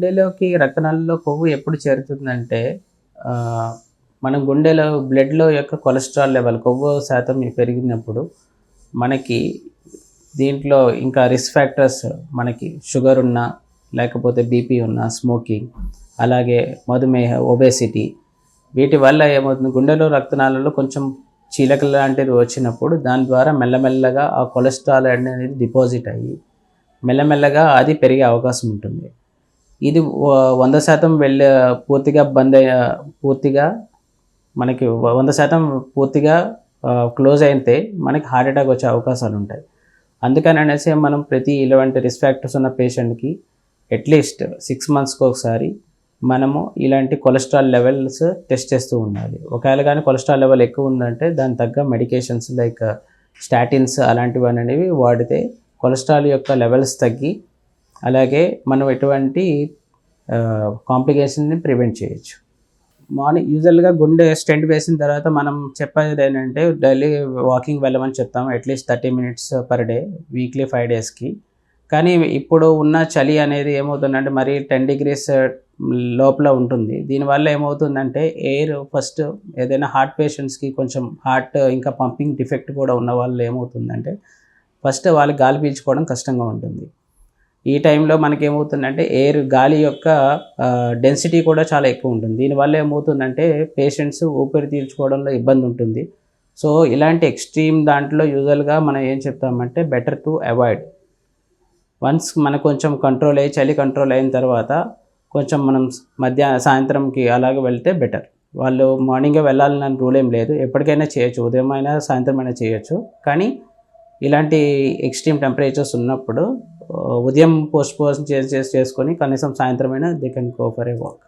గుండెలోకి రక్తనాళాల్లో కొవ్వు ఎప్పుడు చేరుతుందంటే మనం గుండెలో బ్లడ్‌లో యొక్క కొలెస్ట్రాల్ లెవెల్ కొవ్వు శాతం పెరిగినప్పుడు మనకి దీంట్లో ఇంకా రిస్క్ ఫ్యాక్టర్స్ మనకి షుగర్ ఉన్నా, లేకపోతే బీపీ ఉన్నా, స్మోకింగ్, అలాగే మధుమేహ, ఒబేసిటీ వీటి వల్ల ఏమవుతుంది గుండెలో రక్తనాళాల్లో కొంచెం చీలక లాంటిది వచ్చినప్పుడు దాని ద్వారా మెల్లమెల్లగా ఆ కొలెస్ట్రాల్ అనేది డిపాజిట్ అయ్యి మెల్లమెల్లగా అది పెరిగే అవకాశం ఉంటుంది. ఇది 100% పూర్తిగా పూర్తిగా మనకి 100% పూర్తిగా క్లోజ్ అయితే మనకి హార్ట్ అటాక్ వచ్చే అవకాశాలు ఉంటాయి. అందుకని మనం ప్రతి ఇలాంటి రిస్క్ ఫ్యాక్టర్స్ ఉన్న పేషెంట్కి అట్లీస్ట్ 6 మంత్స్కి ఒకసారి మనము ఇలాంటి కొలెస్ట్రాల్ లెవెల్స్ టెస్ట్ చేస్తూ ఉండాలి. ఒకవేళ కానీ కొలెస్ట్రాల్ లెవెల్ ఎక్కువ ఉందంటే దాని తగ్గ మెడికేషన్స్ లైక్ స్టాటిన్స్ అలాంటివి అనేవి వాడితే కొలెస్ట్రాల్ యొక్క లెవెల్స్ తగ్గి అలాగే మనం ఎటువంటి కాంప్లికేషన్ని ప్రివెంట్ చేయొచ్చు. యూజువల్గా గుండె స్టెంట్ వేసిన తర్వాత మనం చెప్పేది ఏంటంటే డైలీ వాకింగ్ వెళ్ళమని చెప్తాము. At least 30 minutes per day weekly 5 డేస్కి. కానీ ఇప్పుడు ఉన్న చలి అనేది ఏమవుతుందంటే మరీ 10 degrees లోపల ఉంటుంది. దీనివల్ల ఏమవుతుందంటే ఎయిర్ ఫస్ట్ ఏదైనా హార్ట్ పేషెంట్స్కి కొంచెం హార్ట్ ఇంకా పంపింగ్ డిఫెక్ట్ కూడా ఉన్న వాళ్ళు ఏమవుతుందంటే ఫస్ట్ వాళ్ళకి గాలి పీల్చుకోవడం కష్టంగా ఉంటుంది. ఈ టైంలో మనకేమవుతుందంటే గాలి యొక్క డెన్సిటీ కూడా చాలా ఎక్కువ ఉంటుంది. దీనివల్ల ఏమవుతుందంటే పేషెంట్స్ ఊపిరి పీల్చుకోవడంలో ఇబ్బంది ఉంటుంది. సో ఇలాంటి ఎక్స్ట్రీమ్ దాంట్లో యూజువల్గా మనం ఏం చెప్తామంటే బెటర్ టు అవాయిడ్. వన్స్ మనకు కొంచెం చలి కంట్రోల్ అయిన తర్వాత కొంచెం మనం సాయంత్రంకి అలాగే వెళ్తే బెటర్. వాళ్ళు మార్నింగే వెళ్ళాలని రూల్ ఏం లేదు, ఎప్పటికైనా చేయొచ్చు, ఉదయం అయినా సాయంత్రం అయినా చేయొచ్చు. కానీ ఇలాంటి ఎక్స్ట్రీమ్ టెంపరేచర్స్ ఉన్నప్పుడు ఉదయం పోస్ట్‌పోన్ చేసుకొని కనీసం సాయంత్రమైనా they can go for a walk.